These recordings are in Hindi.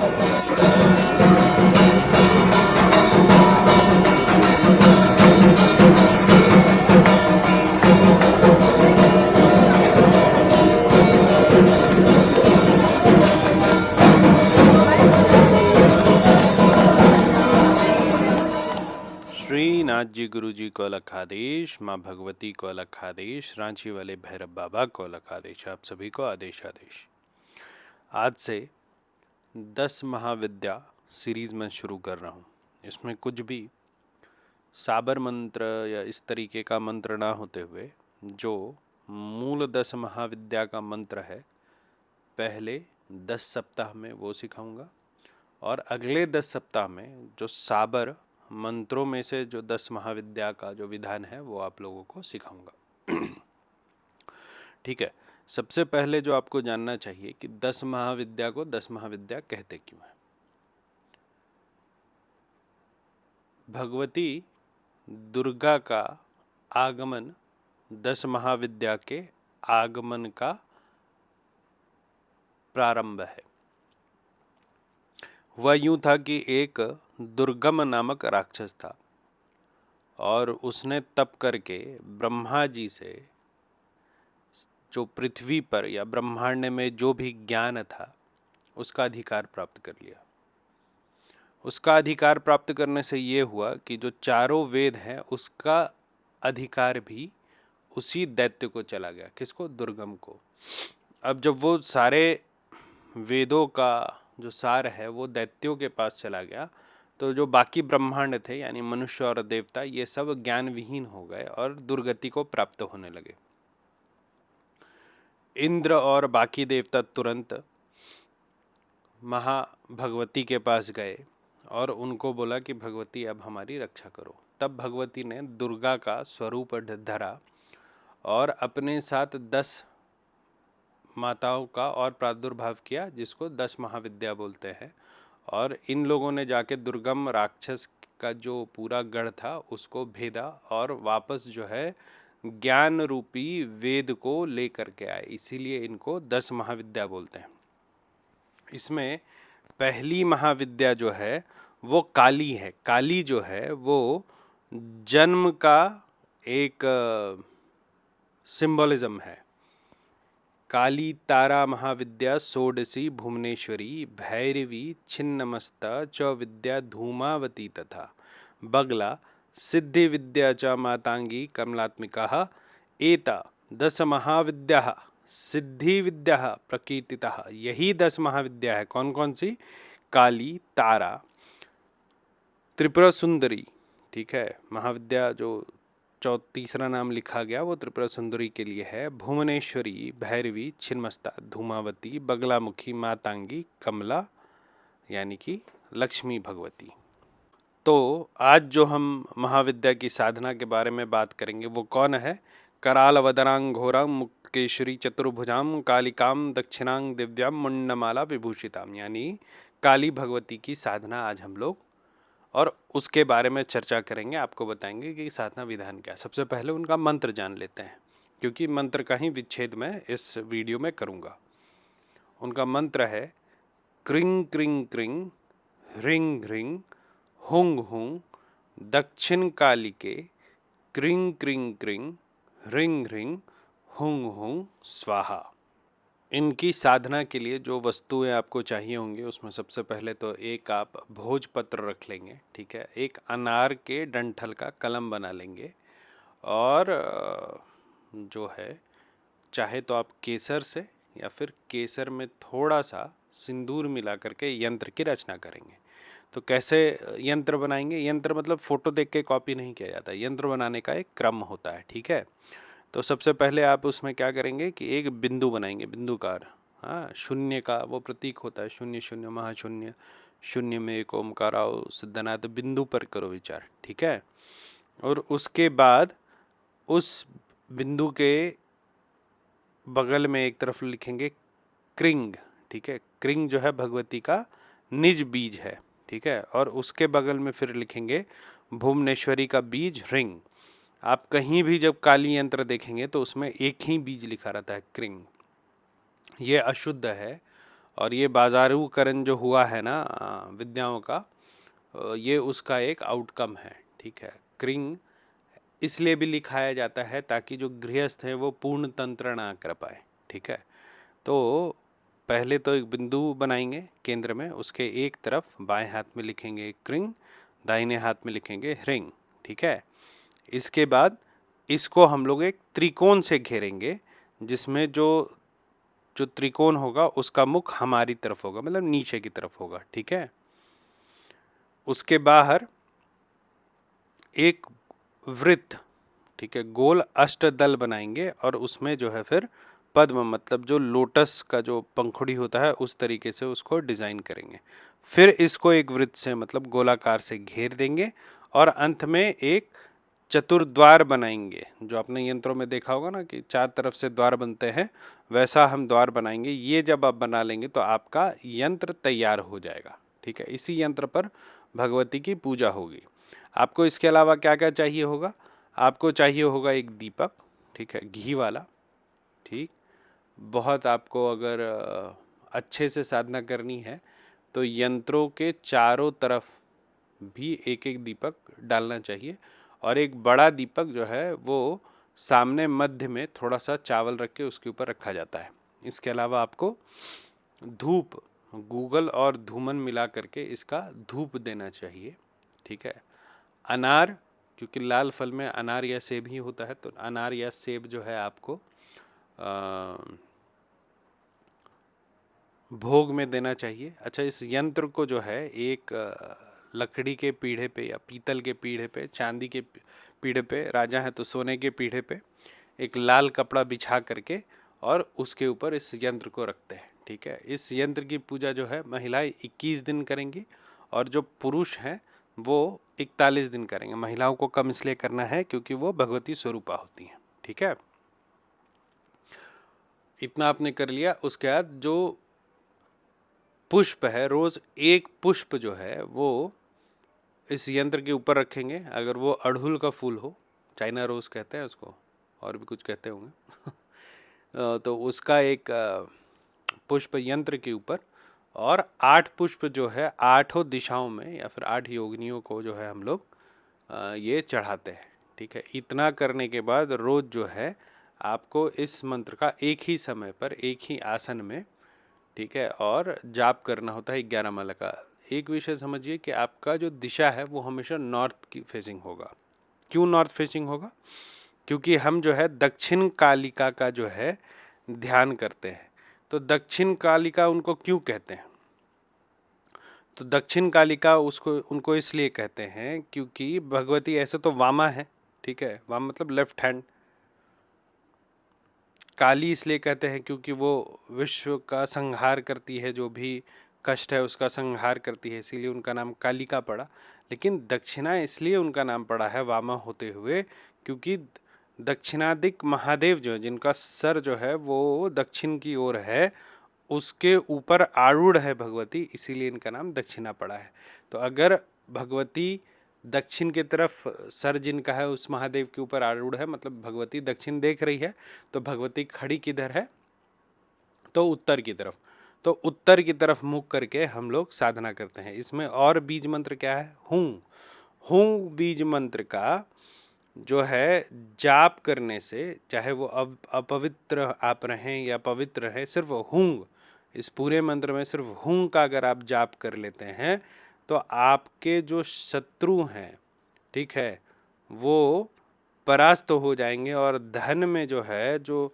श्री नाथ जी गुरु जी को अलग आदेश, माँ भगवती को अलग आदेश, रांची वाले भैरव बाबा को अलग आदेश। आप सभी को आदेश आदेश। आज से 10 महाविद्या सीरीज में शुरू कर रहा हूँ। इसमें कुछ भी साबर मंत्र या इस तरीके का मंत्र ना होते हुए जो मूल 10 महाविद्या का मंत्र है, पहले 10 सप्ताह में वो सिखाऊंगा और अगले 10 सप्ताह में जो साबर मंत्रों में से जो 10 महाविद्या का जो विधान है वो आप लोगों को सिखाऊंगा। ठीक है। सबसे पहले जो आपको जानना चाहिए कि 10 महाविद्या को 10 महाविद्या कहते क्यों हैं। भगवती दुर्गा का आगमन 10 महाविद्या के आगमन का प्रारंभ है। वह यूं था कि एक दुर्गम नामक राक्षस था और उसने तप करके ब्रह्मा जी से जो पृथ्वी पर या ब्रह्मांड में जो भी ज्ञान था उसका अधिकार प्राप्त कर लिया। उसका अधिकार प्राप्त करने से ये हुआ कि जो चारों वेद हैं उसका अधिकार भी उसी दैत्य को चला गया। किसको? दुर्गम को। अब जब वो सारे वेदों का जो सार है वो दैत्यों के पास चला गया तो जो बाकी ब्रह्मांड थे यानी मनुष्य और देवता ये सब ज्ञान विहीन हो गए और दुर्गति को प्राप्त होने लगे। इंद्र और बाकी देवता तुरंत महाभगवती के पास गए और उनको बोला कि भगवती अब हमारी रक्षा करो। तब भगवती ने दुर्गा का स्वरूप धरा और अपने साथ 10 माताओं का और प्रादुर्भाव किया जिसको 10 महाविद्या बोलते हैं। और इन लोगों ने जाके दुर्गम राक्षस का जो पूरा गढ़ था उसको भेदा और वापस जो है ज्ञान रूपी वेद को लेकर के आए। इसीलिए इनको 10 महाविद्या बोलते हैं। इसमें पहली महाविद्या जो है वो काली है। काली जो है वो जन्म का एक सिंबलिज्म है। काली तारा महाविद्या षोडशी भुवनेश्वरी भैरवी छिन्नमस्ता च विद्या धूमावती तथा बगला सिद्धि विद्या च मातांगी कमलात्मिका एता 10 महाविद्या सिद्धि विद्या प्रकीर्तिता। यही 10 महाविद्या है। कौन कौन सी? काली, तारा, त्रिपुरा सुंदरी। ठीक है। महाविद्या जो तीसरा नाम लिखा गया वो त्रिपुरा सुंदरी के लिए है। भुवनेश्वरी, भैरवी, छिन्नमस्ता, धूमावती, बगलामुखी, मातांगी, कमला यानी कि लक्ष्मी भगवती। तो आज जो हम महाविद्या की साधना के बारे में बात करेंगे वो कौन है? कराल वदनांग घोरां मुक्केश्वरी चतुर्भुजां कालिकां दक्षिणांग दिव्यां मुंडमाला विभूषितां। यानी काली भगवती की साधना आज हम लोग और उसके बारे में चर्चा करेंगे। आपको बताएंगे कि साधना विधान क्या है। सबसे पहले उनका मंत्र जान लेते हैं क्योंकि मंत्र का ही विच्छेद मैं इस वीडियो में करूँगा। उनका मंत्र है क्रिंग क्रिंग क्रिंग ह्रिंग ह्रिंग हुंग हुंग दक्षिण कालिके क्रिंग क्रिंग क्रिंग ह्रिंग ह्रिंग हुंग हुंग स्वाहा। इनकी साधना के लिए जो वस्तुएं आपको चाहिए होंगी उसमें सबसे पहले तो एक आप भोजपत्र रख लेंगे। ठीक है। एक अनार के डंठल का कलम बना लेंगे और जो है चाहे तो आप केसर से या फिर केसर में थोड़ा सा सिंदूर मिला करके यंत्र की रचना करेंगे। तो कैसे यंत्र बनाएंगे? यंत्र मतलब फ़ोटो देख के कॉपी नहीं किया जाता। यंत्र बनाने का एक क्रम होता है। ठीक है। तो सबसे पहले आप उसमें क्या करेंगे कि एक बिंदु बनाएंगे, बिंदुकार। हाँ, शून्य का वो प्रतीक होता है, शून्य शून्य महाशून्य, शून्य में एक ओमकार आओ सिद्धनाथ। तो बिंदु पर करो विचार। ठीक है। और उसके बाद उस बिंदु के बगल में एक तरफ लिखेंगे क्रिंग। ठीक है। क्रिंग जो है भगवती का निज बीज है। ठीक है। और उसके बगल में फिर लिखेंगे भुवनेश्वरी का बीज ह्रिंग। आप कहीं भी जब काली यंत्र देखेंगे तो उसमें एक ही बीज लिखा रहता है क्रिंग। ये अशुद्ध है और ये बाजारूकरण जो हुआ है ना विद्याओं का, ये उसका एक आउटकम है। ठीक है, कृंग इसलिए भी लिखाया जाता है ताकि जो गृहस्थ है वो पूर्ण तंत्र ना कर पाए। ठीक है, तो पहले तो एक बिंदु बनाएंगे केंद्र में, उसके एक तरफ बाएं हाथ में लिखेंगे कृंग, दाहिने हाथ में लिखेंगे ह्रिंग। ठीक है, इसके बाद इसको हम लोग एक त्रिकोण से घेरेंगे, जिसमें जो जो त्रिकोण होगा उसका मुख हमारी तरफ होगा, मतलब नीचे की तरफ होगा। ठीक है, उसके बाहर एक वृत्त, ठीक है, गोल अष्टदल बनाएंगे और उसमें जो है फिर पद्म, मतलब जो लोटस का जो पंखुड़ी होता है उस तरीके से उसको डिजाइन करेंगे। फिर इसको एक वृत्त से मतलब गोलाकार से घेर देंगे और अंत में एक चतुर्द्वार बनाएंगे। जो आपने यंत्रों में देखा होगा ना कि चार तरफ से द्वार बनते हैं, वैसा हम द्वार बनाएंगे। ये जब आप बना लेंगे तो आपका यंत्र तैयार हो जाएगा। ठीक है, इसी यंत्र पर भगवती की पूजा होगी। आपको इसके अलावा क्या क्या चाहिए होगा? आपको चाहिए होगा एक दीपक, ठीक है, घी वाला। ठीक, बहुत आपको अगर अच्छे से साधना करनी है तो यंत्रों के चारों तरफ भी एक एक दीपक डालना चाहिए और एक बड़ा दीपक जो है वो सामने मध्य में थोड़ा सा चावल रख के उसके ऊपर रखा जाता है। इसके अलावा आपको धूप, गूगल और धूमन मिला करके इसका धूप देना चाहिए। ठीक है, अनार, क्योंकि लाल फल में अनार या सेब ही होता है, तो अनार या सेब जो है आपको भोग में देना चाहिए। अच्छा, इस यंत्र को जो है एक लकड़ी के पीढ़े पे या पीतल के पीढ़े पे, चांदी के पीढ़े पे, राजा है तो सोने के पीढ़े पे एक लाल कपड़ा बिछा करके और उसके ऊपर इस यंत्र को रखते हैं। ठीक है, इस यंत्र की पूजा जो है महिलाएं 21 दिन करेंगी और जो पुरुष हैं वो 41 दिन करेंगे। महिलाओं को कम इसलिए करना है क्योंकि वो भगवती स्वरूपा होती हैं। ठीक है, इतना आपने कर लिया। उसके बाद जो पुष्प है, रोज एक पुष्प जो है वो इस यंत्र के ऊपर रखेंगे। अगर वो अड़हुल का फूल हो, चाइना रोज कहते हैं उसको, और भी कुछ कहते होंगे, तो उसका एक पुष्प यंत्र के ऊपर, और 8 पुष्प जो है 8 दिशाओं में या फिर 8 योगिनियों को जो है हम लोग ये चढ़ाते हैं। ठीक है, इतना करने के बाद रोज जो है आपको इस मंत्र का एक ही समय पर एक ही आसन में, ठीक है, और जाप करना होता है 11 माला का। एक विषय समझिए कि आपका जो दिशा है वो हमेशा नॉर्थ की फेसिंग होगा। क्यों नॉर्थ फेसिंग होगा? क्योंकि हम जो है दक्षिण कालिका का जो है ध्यान करते हैं। तो दक्षिण कालिका उनको क्यों कहते हैं? तो दक्षिण कालिका उसको उनको इसलिए कहते हैं क्योंकि भगवती ऐसे तो वामा है, ठीक है, वाम मतलब लेफ्ट हैंड। काली इसलिए कहते हैं क्योंकि वो विश्व का संहार करती है, जो भी कष्ट है उसका संहार करती है, इसीलिए उनका नाम कालिका पड़ा। लेकिन दक्षिणा इसलिए उनका नाम पड़ा है वामा होते हुए क्योंकि दक्षिणादिक महादेव जो है, जिनका सर जो है वो दक्षिण की ओर है, उसके ऊपर आरूढ़ है भगवती, इसीलिए इनका नाम दक्षिणा पड़ा है। तो अगर भगवती दक्षिण की तरफ सर जिनका है उस महादेव के ऊपर आरूढ़ है, मतलब भगवती दक्षिण देख रही है, तो भगवती खड़ी किधर है? तो उत्तर की तरफ। तो उत्तर की तरफ मुख करके हम लोग साधना करते हैं। इसमें और बीज मंत्र क्या है? हूँ। हूँ बीज मंत्र का जो है जाप करने से, चाहे वो अपवित्र आप रहें या पवित्र रहें, सिर्फ हूँ, इस पूरे मंत्र में सिर्फ हूँ का अगर आप जाप कर लेते हैं तो आपके जो शत्रु हैं, ठीक है, वो परास्त हो जाएंगे और धन में जो है, जो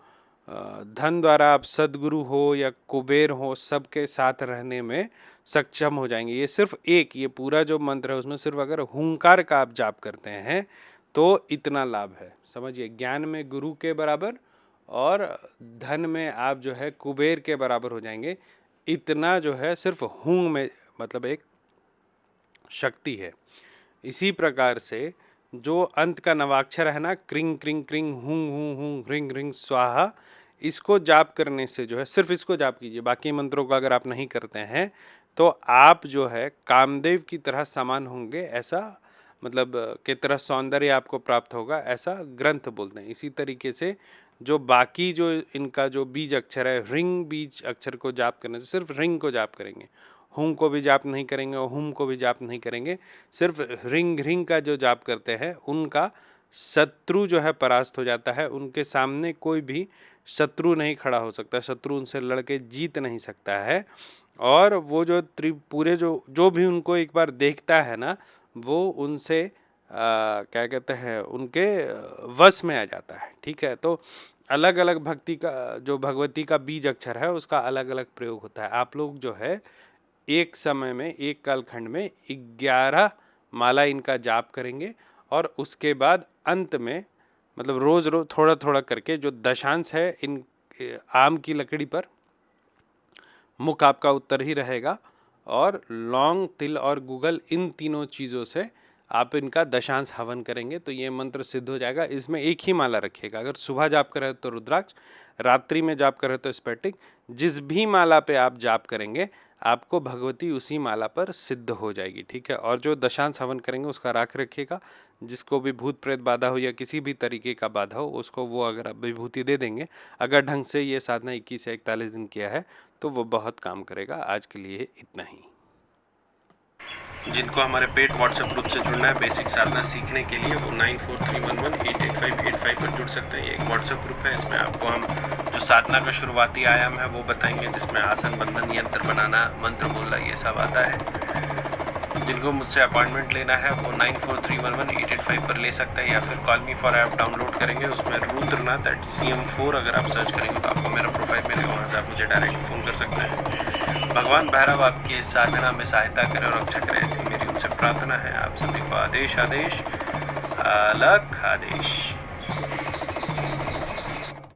धन द्वारा आप सदगुरु हो या कुबेर हो, सबके साथ रहने में सक्षम हो जाएंगे। ये सिर्फ एक, ये पूरा जो मंत्र है उसमें सिर्फ अगर हुंकार का आप जाप करते हैं तो इतना लाभ है। समझिए, ज्ञान में गुरु के बराबर और धन में आप जो है कुबेर के बराबर हो जाएंगे। इतना जो है सिर्फ हुंग में, मतलब एक शक्ति है। इसी प्रकार से जो अंत का नवाक्षर है ना, क्रिंग क्रिंग क्रिंग हुंग हुंग हुंग रिंग रिंग स्वाहा, इसको जाप करने से जो है, सिर्फ इसको जाप कीजिए, बाकी मंत्रों का अगर आप नहीं करते हैं तो आप जो है कामदेव की तरह समान होंगे, ऐसा मतलब की तरह सौंदर्य आपको प्राप्त होगा, ऐसा ग्रंथ बोलते हैं। इसी तरीके से जो बाकी जो इनका जो बीज अक्षर है, रिंग बीज अक्षर को जाप करने से, सिर्फ रिंग को जाप करेंगे, हुम को भी जाप नहीं करेंगे और हुम को भी जाप नहीं करेंगे, सिर्फ रिंग रिंग का जो जाप करते हैं उनका शत्रु जो है परास्त हो जाता है। उनके सामने कोई भी शत्रु नहीं खड़ा हो सकता, शत्रु उनसे लड़के जीत नहीं सकता है। और वो जो त्रिपुरे जो भी उनको एक बार देखता है ना, वो उनसे क्या कहते हैं, उनके वश में आ जाता है। ठीक है, तो अलग अलग भक्ति का जो भगवती का बीज अक्षर है उसका अलग अलग प्रयोग होता है। आप लोग जो है एक समय में, एक कालखंड में 11 माला इनका जाप करेंगे और उसके बाद अंत में, मतलब रोज रोज थोड़ा थोड़ा करके, जो दशांश है इन आम की लकड़ी पर मुख आपका उत्तर ही रहेगा, और लौंग, तिल और गुगल, इन तीनों चीज़ों से आप इनका दशांश हवन करेंगे तो ये मंत्र सिद्ध हो जाएगा। इसमें एक ही माला रखिएगा, अगर सुबह जाप कर रहे हो तो रुद्राक्ष, रात्रि में जाप कर रहे हो तो स्फटिक, जिस भी माला पे आप जाप करेंगे आपको भगवती उसी माला पर सिद्ध हो जाएगी। ठीक है, और जो दशांश हवन करेंगे उसका राख रखिएगा। जिसको भी भूत प्रेत बाधा हो या किसी भी तरीके का बाधा हो उसको वो अगर आप विभूति दे देंगे, अगर ढंग से ये साधना 21 से 41 दिन किया है तो वो बहुत काम करेगा। आज के लिए इतना ही। जिनको हमारे पेड व्हाट्सएप ग्रुप से जुड़ना है बेसिक साधना सीखने के लिए, वो 9431188585 पर जुड़ सकते हैं। ये एक व्हाट्सएप ग्रुप है, इसमें आपको हम जो साधना का शुरुआती आयाम है वो बताएंगे, जिसमें आसन, बंधन, यंत्र बनाना, मंत्र बोलना, ये सब आता है। जिनको मुझसे अपॉइंटमेंट लेना है वो 94311885 पर ले सकते हैं, या फिर call me for app download करेंगे, उसमें रुद्रनाथ @CM4 अगर आप सर्च करेंगे तो आपको मेरा प्रोफाइल मिलेगा, वहाँ से आप मुझे डायरेक्ट फ़ोन कर सकते हैं। भगवान भैरव आपकी इस साधना में सहायता करें और रक्षा करें, ऐसी मेरी उनसे प्रार्थना है। आप सभी को आदेश आदेश, अलग आदेश।